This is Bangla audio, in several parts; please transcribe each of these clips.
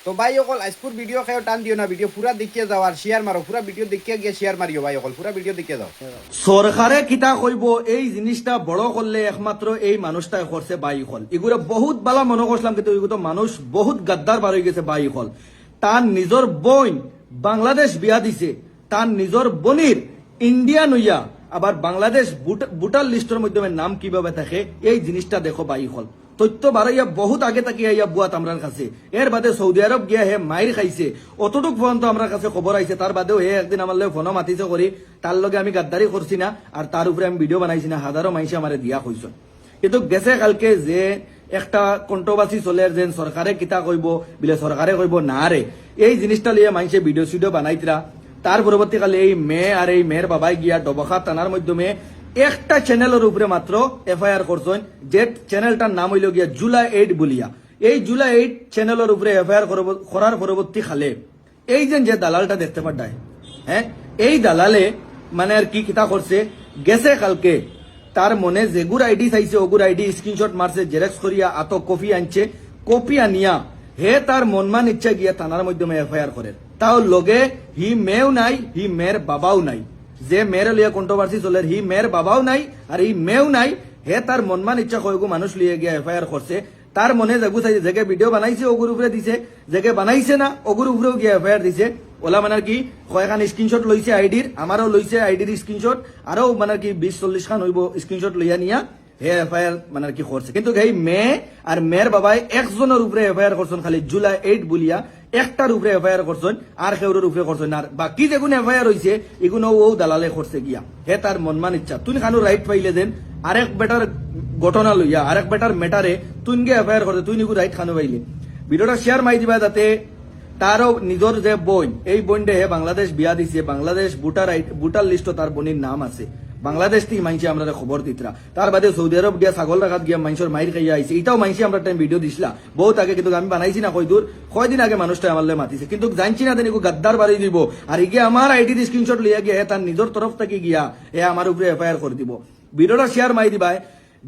তো ভাই অকল আজপুর ভিডিও খেয়ে টান দিও না, ভিডিও পুরা দেখিয়ে যাও আর শেয়ার মারো, পুরা ভিডিও দেখিয়ে গিয়ে শেয়ার মারিও ভাই অকল, পুরা ভিডিও দেখিয়ে যাও। সরকারে কিতা কইব এই জিনিসটা বড় করলে একমাত্র এই মানুষটাই করছে বাই হল। এগুলো বহুত বালা মনে করছিলাম, কিন্তু এগুলো মানুষ বহুত গাদ্দার বার হয়ে গেছে। বাই হল তার নিজের বোন বাংলাদেশ বিয়া দিছে, তার নিজের বোনির ইন্ডিয়া নইয়া আবার বাংলাদেশ ভোটার লিস্টের মাধ্যমে নাম কিভাবে থাকে এই জিনিসটা দেখো বাই হল। তথ্য বাড়াইয়া বহুত আগে তাকিয়ে আইয়া বুয়াত আমরার কাছে, এর বাদে সৌদি আরব গিয়া হে মাইর খাইছে, অতটুক পর্যন্ত আমার কাছে খবর আইছে। তার বাদেও হে একদিন আমার লগে ফোনও মাতিছে করি, তার লগে আমি গাদ্দারি করছি না আর তার উপরে আমি ভিডিও বানাইছি না, হাজারো মাইসে আমার দিয়া কইছ। কিন্তু গেছে কালকে যে একটা কন্ট্রোভার্সি চলে যে সরকারে কিতা কইব বিলে সরকারে কইব না রে, এই জিনিসটা লিয়ে মাইসে ভিডিও সিডিও বানাইতরা। তার পরবর্তীকালে এই মেয়ে আর এই মেয়ের বাবাই গিয়া ডবখা থানার মাধ্যমে একটা চ্যানেলের উপরে মাত্র এফআইআর করছেন, যে চ্যানেলটার নাম হইল গিয়া জুলাই 8 বলিয়া। এই জুলাই 8 চ্যানেলের উপরে এফআইআর করার পরবর্তী খালে এই যে দালালটা দেখতে পাঠায়, হ্যাঁ এই দালালে মানে আর কি কিতা করছে, গেছে কালকে তার মনে যেগুর আইডি চাইছে ওগুর আইডি স্ক্রিনশট মারছে, জেরক্স করিয়া আত কপি আনছে, কপি আনিয়া হে তার মনমান ইচ্ছা গিয়া থানার মাধ্যমে এফআইআর করে। তাও লগে হি মেয়েও নাই, হি মেয়ের বাবাও নাই, যে মেয়ের লিয়া কন্ট্রোভার্সি চলে হি মেয়ের বাবাও নাই আর হি মেয়েও নাই, হে তার মনমান ইচ্ছা কয়েকগু মানুষ লিয়ে গিয়া এফআইআর করছে। তার মনে যেগু চাইছে, যে ভিডিও বানাইছে ওগুর উপরে দিছে, যে বানাইছে না ওগুর উপরেও গিয়া এফআইআর দিছে। ওলা মানে কি কয়েকখান স্ক্রিনশট লইছে আইডির, আমারও লইছে আইডির স্ক্রিনশট, আরো মানে কি 20-40 খান হইব স্ক্রিনশট লইয়া নিয়া হে এফআইআর মানে কি করছে। কিন্তু এই মেয়ে আর মেয়ের বাবাই একজনের উপরে এফআইআর করছেন, খালি জুলাই 8 বলিয়া একটার উপরে এফআইআর করছেন আর কেউর উপরে করছেন। আর বাকি যেগুলো এফআইআর হয়েছে এগুলো ও দালালে করছে গিয়া, হে তার মনমান ইচ্ছা। তুই খানো রাইট পাইলে দেন আরেক বেটার ঘটনা লইয়া আরেক বেটার মেটারে তুই গিয়ে এফআইআর করছে, তুই নিকু রাইট খানো পাইলে। ভিডিওটা শেয়ার মাই দিবা যাতে তারও নিজের যে বোন, এই বোনটা হে বাংলাদেশ বিয়া দিছে, বাংলাদেশ ভোটার লিস্ট তার বোনের নাম আছে, বাংলাদেশ থেকে মাইনছে আমরা খবর দিতরা। তার বাদে সৌদি আরব গিয়া ছাগল রাখাত গিয়া মাইনসর মাইর খাইয়া আইছে, এটাও মাইনছে আমরা টাইম ভিডিও দিছিলা বহুত আগে, কিন্তু আমি বানাইছি না কয়দিন আগে মানুষটা আমার মাতিছে, কিন্তু জানছি না দেন গাদ্দার বাড়ি দিব আর গিয়ে আমার আইডি স্ক্রিনশট লিয়া গিয়া তার নিজের তরফ থেকে গিয়া এ আমার উপরে এফআইআর করে দিব। ভিডিওটা শেয়ার মাই দিবাই,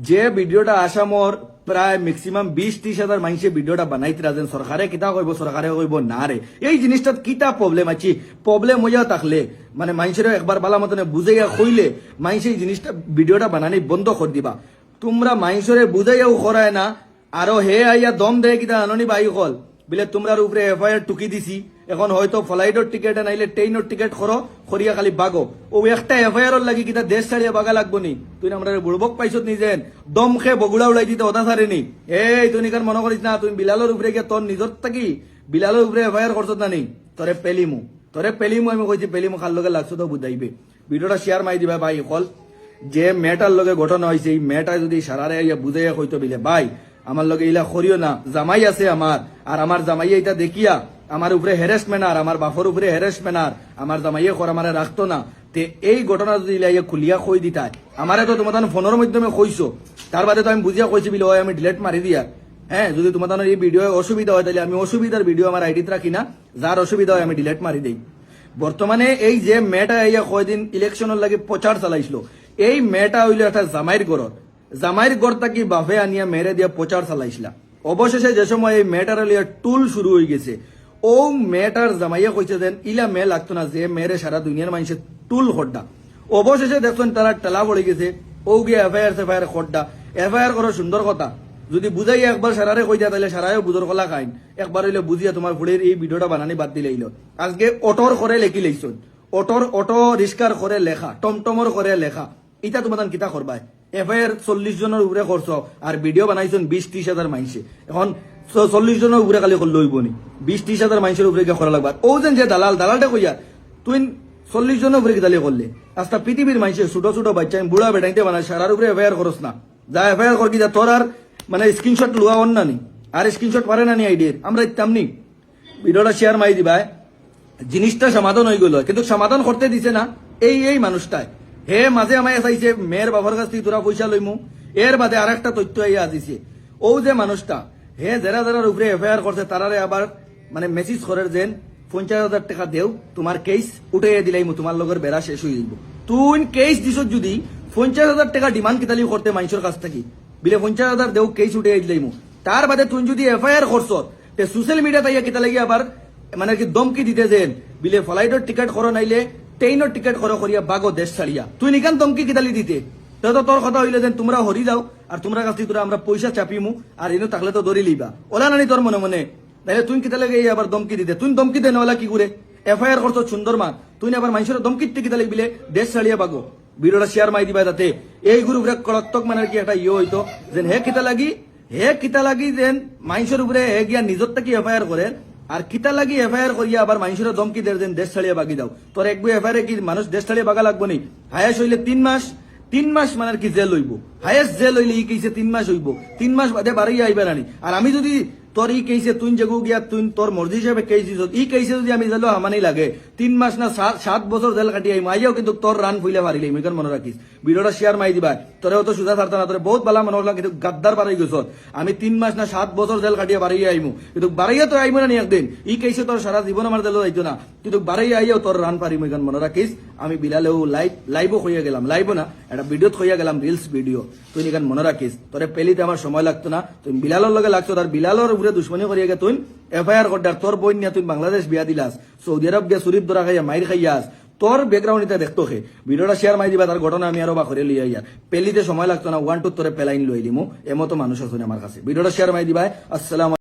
যে ভিডিওটা আসামর প্রায় ম্যাক্সিমাম 20-30 হাজার মানুষে ভিডিওটা বানাইতে রাখেন, সরকারে কিতা কইব সরকারে কইব না রে। এই জিনিসটা কিতা প্রবলেম আছে, প্রবলেম হইয়া থাকলে মানে মানুষের একবার বালা মতনে বুঝাইয়া কইলে মানুষ এই জিনিসটা ভিডিওটা বানানি বন্ধ করে দিবা। তোমরা মানুষের বুঝাইয়াও করায় না, আরো হে আইয়া দম দেয় কিতা আননি বাই কল বিলে তোমরার উপরে এফআইআর টুকি দিছি, এখন হয়তো ফ্লাইটের টিকেট নাইলে ট্রেনের টিকেট খরিয়া খালি বাগো, ও একটা এফআইআর লাগি কিতা দেশ ছাড়িয়া বাগা লাগবো নি। তুই আমরা বুড়বক পাইছত নিজেন দম খেয়ে বগুড়া উড়াই দিতে ওটা ছাড়েনি। এই তুই নিকার মনে করিস না তুই বিলালের উপরে গিয়ে তোর নিজর থাকি বিলালের উপরে এফআইআর করছত না নি, তোরে পেলিমু আমি কইছি পেলিমু খার লগে লাগছো তো বুঝাইবে। ভিডিওটা শেয়ার মাই দিবা ভাই কল, যে মেয়েটার লগে ঘটনা হয়েছে এই মেয়েটা যদি সারারে বুঝাইয়া কইতো বিলে ভাই আমার লগে ইলা করিও না, জামাই আছে আমার আর আমার জামাইয়া এটা দেখিয়া আমার উপরে হ্যারাসমেন্ট আর আমার বাপর উপরে হ্যারাসমেন্ট আর আমার জামাইয়ে কর আমার রাখতো না, তে এই ঘটনা যদি ইলাইয়া খুলিয়া কই দিতাই আমারে তো তোমার ফোনের মাধ্যমে কইছো, তার বাদে তো আমি বুঝিয়া কইছি বিলে আমি ডিলেট মারি দিয়া। হ্যাঁ যদি তোমার এই ভিডিও অসুবিধা হয় তাহলে আমি অসুবিধার ভিডিও আমার আইডিতে রাখি না, যার অসুবিধা হয় আমি ডিলেট মারি দেই। বর্তমানে এই যে মেয়েটা ইয়া কয়দিন ইলেকশনের লাগে প্রচার চালাইছিল, এই মেয়েটা হইল একটা জামাইর গড় থাকি বাফে আনিয়া মেরে দিয়া প্রচার চালাইছিলা। অবশেষে যে সময় এই মেয়েটার লিয়া টুল শুরু হয়ে গেছে, ও মেয়েটার জামাইয়া কইছে দেন ইলা মেয়ে লাগতো না যে মেয়েরে সারা দুনিয়ার মানুষের টুল খড্ডা। অবশেষে দেখছেন তারা টেলা পড়ে গেছে, ও গিয়ে এফআইআর খড্ডা। এফআইআর করার সুন্দর কথা, যদি বুঝাইয়া একবার সারারে কই দিয়া তাহলে সারায়ও বুঝর কলা খাইন, একবার হইলে বুঝিয়া তোমার ফুলের এই ভিডিওটা বানানি বাদ দিলেইল। আজকে অটোর করে লেখি লইছন, অটো রিস্কার করে লেখা, টমটমর করে লেখা, এটা তোমার কিতা করবাই। এফআইআর 40 জনের উপরে করছ আর ভিডিও বানাইছেন 20-30 হাজার মানুষে, এখন 40 জনের উপরে খালি লইব নি 20-30 হাজার মানুষের উপরে করা লাগবে। ও যে দালালটা কইয়া তুই 40 জনের উপরে কিতালি করলে, আস্তা পৃথিবীর মানুষের ছোট ছোট বাচ্চা বুড়া বেটাইতে বানায় সারার উপরে এফআইআর করস না, যা এফআইআর কর কি যা তোর আর মানে স্ক্রিনশট লুয়া অন না নি আর স্ক্রিনশট পারে না নি আইডির, আমরা তেমনি ভিডিওটা শেয়ার মাই দিবা। জিনিসটা সমাধান হয়ে গেল, কিন্তু সমাধান করতে দিছে না এই মানুষটাই। হে মাঝে আমায় চাইছে মেয়ের বাবার কাছ থেকে তোরা পয়সা লইমু, এর বাদে আর একটা তথ্য আইয়া আসিছে, ও যে মানুষটা হে যারা উপরে এফআইআর করছে তারারে আবার মানে মেসেজ করে যেন 50,000 টাকা দেও তোমার কেস উঠে দিলাইমু, তোমার লগের বেড়া শেষ হয়ে যাইব। তুই কেস দিছ যদি 50,000 টাকা ডিমান্ড কিতালি করতে মানুষের কাছ থেকে বিলে 50,000 দেও কেস উঠে দিলাইমু, তার বাদে তুই যদি এফআইআর করছ তে সোশ্যাল মিডিয়া তাইয়া কিতা লাগি আবার মানে কি দমকি দিতে যেন বিলে ফ্লাইটের টিকিট করো নাইলে ট্রেনের টিকিট করো করিয়া বাগো দেশ ছাড়িয়া তুই নিকান দমকি কিতালি দিতে তো তোর কথা হইলে যেন তোমরা হরি যাও আর তোমরা কাছ থেকে তোরা আমরা পয়সা চাপিমু আর এনে থাকলে তো ধরি লিবা ওলা নানি তোর মনে মনে নাইলে তুই কিতা লাগে এই আবার দমকি দিতে তুই দমকি দে নলা কি করে এফআইআর করছো সুন্দর মা তুই আবার মানুষের দমকিতে কিতা লাগবিলে দেশ ছাড়িয়া বাগো ভিডিওটা শেয়ার মাই দিবা তাতে এই গ্রুপরে কলত্তক মানে কি একটা হইতো যেন হে কিতা লাগি যেন মানুষের উপরে হে গিয়া নিজর থেকে এফআইআর করে আর কিতা লাগি এফআইআর করিয়া আবার মানুষের দমকি দেয় যেন দেশ ছাড়িয়া বাগি দাও তোর এক এফআইআর কি মানুষ দেশ ছাড়িয়া বাগা লাগবো নি হায়াস হইলে 3 মাস মানে আর কি জেল হইব হায়েস্ট জেল হইলে ই কেছে 3 মাস হইব 3 মাস বাদে বাড়ি আইবে রানি আর আমি যদি তোর ই কেছে তুই যেগু গিয়া তুই তোর মর্জি হিসাবে কেছি ই কেছে যদি আমি জেল আমানি লাগে 3 মাস না 7 বছর জেল কাটি আইম আইয়াও কিন্তু তোর রান ফুইলে পারিলে মিকান মনে রাখিস ভিডিওটা শেয়ার মাই দিবা তোরে তো সুজা ছাড়তা না তোরে বহুত ভালো মনে হল কিন্তু গাদ্দার বাড়াই গেছ আমি 3 মাস না 7 বছর জেল কাটিয়া বাড়িয়ে আইমু কিন্তু বাড়িয়া তো আইমু না নি একদিন ই কেছে তোর সারা জীবন আমার জেল যাইতো না কিন্তু বাড়িয়ে আইয়াও তোর রান পারি মিকান মনে রাখিস আমি বিলালেও লাইভও হইয়া গেলাম লাইভও না একটা ভিডিওত হইয়া গেলাম রিলস ভিডিও তুই নিকান মনে রাখিস তোরে পেলিতে আমার সময় লাগতো না তুই বিলালের লগে লাগতো তার বিলালের উপরে দুশ্মনী করিয়া গে তুই এফআইআর করডার তোর বই নিয়ে তুই বাংলাদেশ বিয়া দিলাস সৌদি আরব গিয়া শরীফ ধরা খাইয়া মাইর খাইয়াস তোর ব্যাকগ্রাউন্ড এটা দেখতো হে ভিডিওটা শেয়ার মাই দিবা তার ঘটনা আমি আরো বাখরে লিয়া ইয়ার পেলিতে সময় লাগতো না 1 2 তোরে পেলাইন লই দিমু এমতো মানুষ আছে আমার কাছে ভিডিওটা শেয়ার মাই দিবা আসসালাম